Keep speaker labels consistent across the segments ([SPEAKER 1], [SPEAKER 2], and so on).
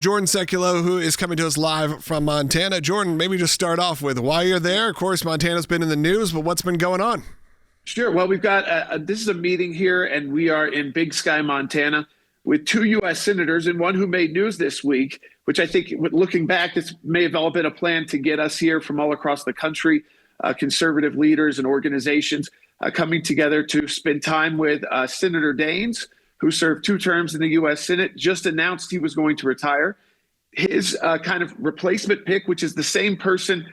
[SPEAKER 1] Jordan Sekulow, who is coming to us live from Montana. Jordan, maybe just start off with why you're there. Of course, Montana's been in the news, but what's been going on?
[SPEAKER 2] Sure. Well, we've got this is a meeting here, and we are in Big Sky, Montana, with two U.S. senators and one who made news this week, which I think, looking back, this may have all been a plan to get us here from all across the country, conservative leaders and organizations coming together to spend time with Senator Daines, who served 2 terms in the U.S. Senate, just announced he was going to retire. His kind of replacement pick, which is the same person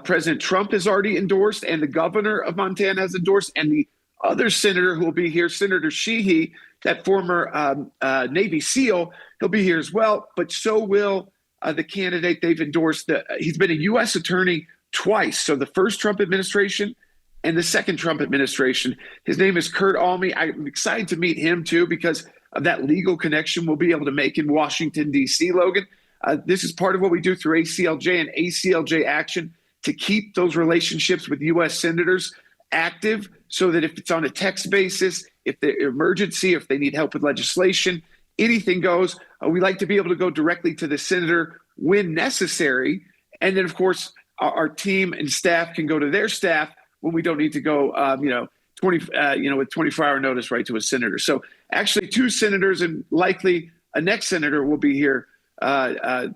[SPEAKER 2] President Trump has already endorsed and the governor of Montana has endorsed, and the other senator who will be here, Senator Sheehy, that former Navy SEAL, he'll be here as well, but so will the candidate they've endorsed. He's been a U.S. attorney twice, so the first Trump administration and the second Trump administration. His name is Kurt Almy. I'm excited to meet him, too, because of that legal connection we'll be able to make in Washington, D.C., Logan. This is part of what we do through ACLJ and ACLJ Action to keep those relationships with U.S. senators active so that if it's on a text basis, if the emergency, if they need help with legislation, anything goes. We like to be able to go directly to the senator when necessary. And then, of course, our team and staff can go to their staff when we don't need to go, with 24-hour notice right to a senator. So actually 2 senators and likely a next senator will be here. They'll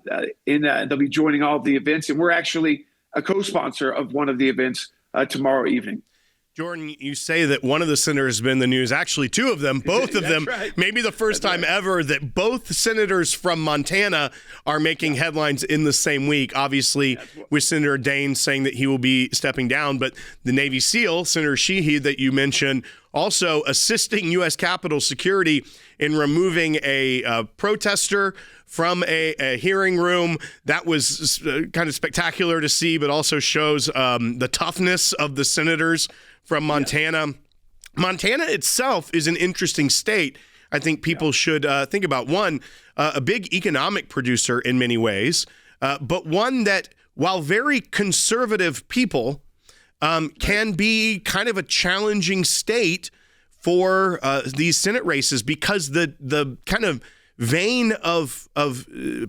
[SPEAKER 2] be joining all of the events. And we're actually a co-sponsor of one of the events tomorrow evening.
[SPEAKER 3] Jordan, you say that one of the senators has been in the news. Actually, 2 of them, both of them,
[SPEAKER 2] right.
[SPEAKER 3] Maybe the first time ever that both senators from Montana are making headlines in the same week. Obviously, with Senator Daines saying that he will be stepping down, but the Navy SEAL, Senator Sheehy, that you mentioned, also assisting U.S. Capitol security in removing a protester from a hearing room. That was kind of spectacular to see, but also shows the toughness of the senators from Montana. Yeah. Montana itself is an interesting state. I think people should think about. One, a big economic producer in many ways, but one that, while very conservative people, can be kind of a challenging state for these Senate races because the kind of vein of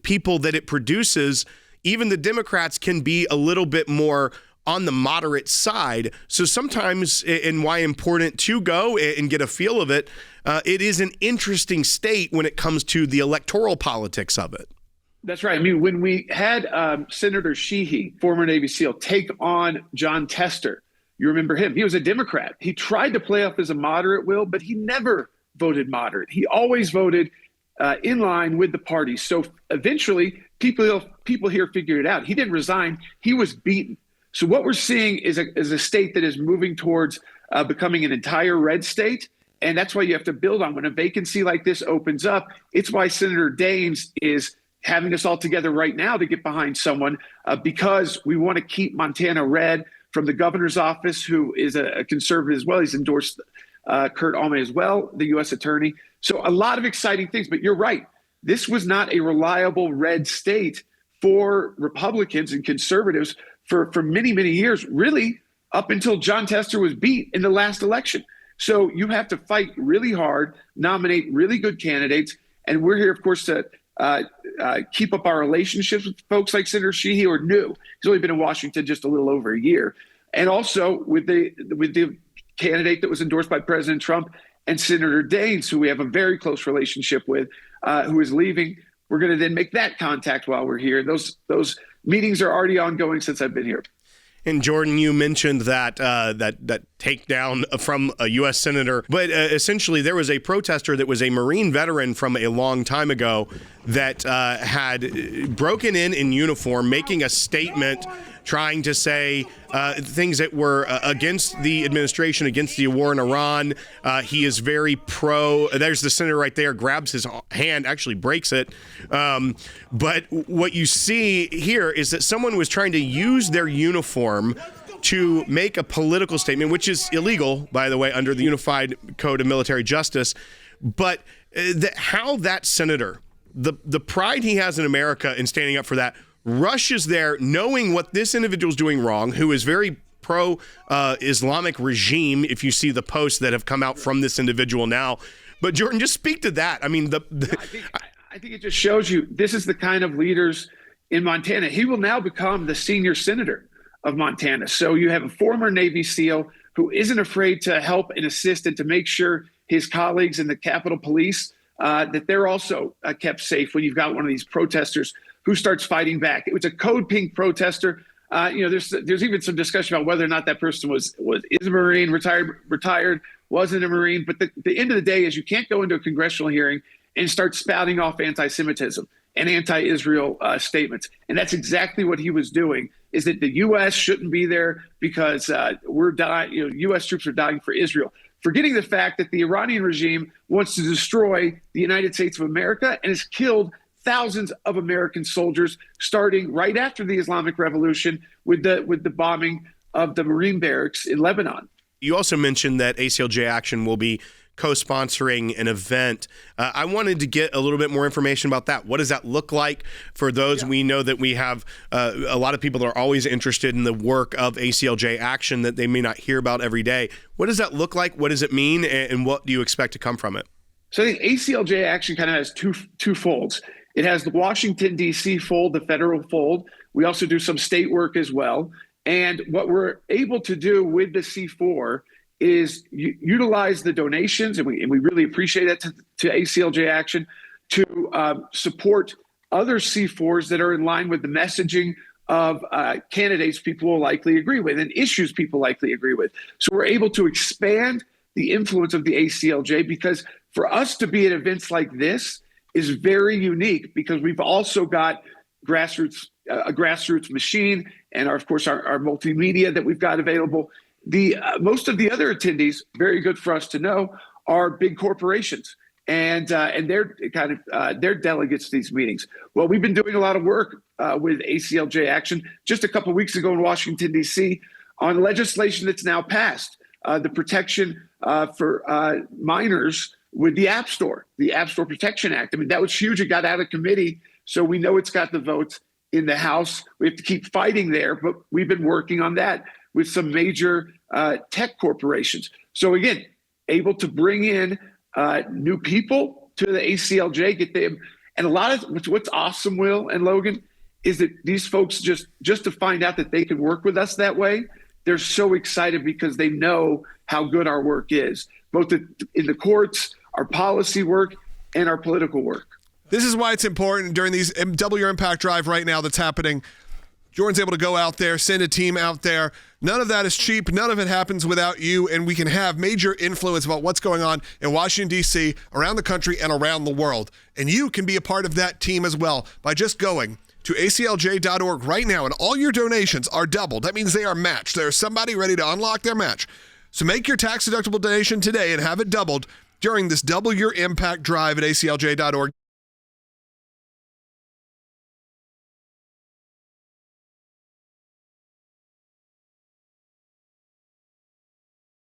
[SPEAKER 3] people that it produces, even the Democrats can be a little bit more on the moderate side. So sometimes, and why important to go and get a feel of it, it is an interesting state when it comes to the electoral politics of it.
[SPEAKER 2] That's right. I mean, when we had Senator Sheehy, former Navy SEAL, take on John Tester, you remember him. He was a Democrat. He tried to play off as a moderate, Will, but he never voted moderate. He always voted in line with the party. So eventually, people here figured it out. He didn't resign. He was beaten. So what we're seeing is a state that is moving towards becoming an entire red state. And that's why you have to build on when a vacancy like this opens up. It's why Senator Daines is having us all together right now to get behind someone because we want to keep Montana red. From the governor's office, who is a conservative as well. He's endorsed Kurt Almy as well, the U.S. attorney. So a lot of exciting things. But you're right. This was not a reliable red state for Republicans and conservatives for many, many years, really up until John Tester was beat in the last election. So you have to fight really hard, nominate really good candidates. And we're here, of course, to keep up our relationships with folks like Senator Sheehy, or new. He's only been in Washington just a little over a year. And also with the candidate that was endorsed by President Trump and Senator Daines, who we have a very close relationship with, who is leaving. We're going to then make that contact while we're here. Those meetings are already ongoing since I've been here.
[SPEAKER 3] And Jordan, you mentioned that takedown from a U.S. senator, but essentially there was a protester that was a Marine veteran from a long time ago that had broken in uniform, making a statement trying to say things that were against the administration, against the war in Iran. He is very pro. There's the senator right there, grabs his hand, actually breaks it. But what you see here is that someone was trying to use their uniform to make a political statement, which is illegal, by the way, under the Unified Code of Military Justice. But how that senator, the pride he has in America in standing up for that, rushes there knowing what this individual is doing wrong, who is very pro-Islamic regime, if you see the posts that have come out from this individual now. But Jordan, just speak to that. I mean,
[SPEAKER 2] I think it just shows you this is the kind of leaders in Montana. He will now become the senior senator of Montana. So you have a former Navy SEAL who isn't afraid to help and assist and to make sure his colleagues in the Capitol Police, that they're also kept safe when you've got one of these protesters who starts fighting back. It was a code pink protester. There's even some discussion about whether or not that person is a Marine, retired, wasn't a Marine. But the end of the day is you can't go into a congressional hearing and start spouting off anti-Semitism and anti-Israel statements. And that's exactly what he was doing, is that the U.S. shouldn't be there because we're dying, U.S. troops are dying for Israel. Forgetting the fact that the Iranian regime wants to destroy the United States of America and has killed thousands of American soldiers, starting right after the Islamic Revolution with the bombing of the Marine barracks in Lebanon.
[SPEAKER 3] You also mentioned that ACLJ Action will be co-sponsoring an event. I wanted to get a little bit more information about that. What does that look like for those? Yeah. We know that we have a lot of people that are always interested in the work of ACLJ Action that they may not hear about every day. What does that look like? What does it mean? And what do you expect to come from it?
[SPEAKER 2] So I think ACLJ Action kind of has two folds. It has the Washington, D.C. fold, the federal fold. We also do some state work as well. And what we're able to do with the C4 is utilize the donations, and we really appreciate that to ACLJ Action, to support other C4s that are in line with the messaging of candidates people will likely agree with and issues people likely agree with. So we're able to expand the influence of the ACLJ, because for us to be at events like this is very unique, because we've also got a grassroots machine and of course our multimedia that we've got available. Most of the other attendees, very good for us to know, are big corporations, and they're they're delegates to these meetings. Well, we've been doing a lot of work with ACLJ Action just a couple of weeks ago in Washington, D.C. on legislation that's now passed, the protection for minors with the App Store Protection Act. I mean, that was huge. It got out of committee, so we know it's got the votes in the House. We have to keep fighting there, but we've been working on that with some major tech corporations. So again, able to bring in new people to the ACLJ, get them. And a lot of what's awesome, Will and Logan, is that these folks just to find out that they can work with us that way, they're so excited because they know how good our work is, both in the courts, our policy work, and our political work.
[SPEAKER 1] This is why it's important during these Double Your Impact Drive right now that's happening. Jordan's able to go out there, send a team out there. None of that is cheap. None of it happens without you, and we can have major influence about what's going on in Washington, D.C., around the country, and around the world. And you can be a part of that team as well by just going to aclj.org right now, and all your donations are doubled. That means they are matched. There's somebody ready to unlock their match. So make your tax-deductible donation today and have it doubled during this Double Your Impact Drive at aclj.org.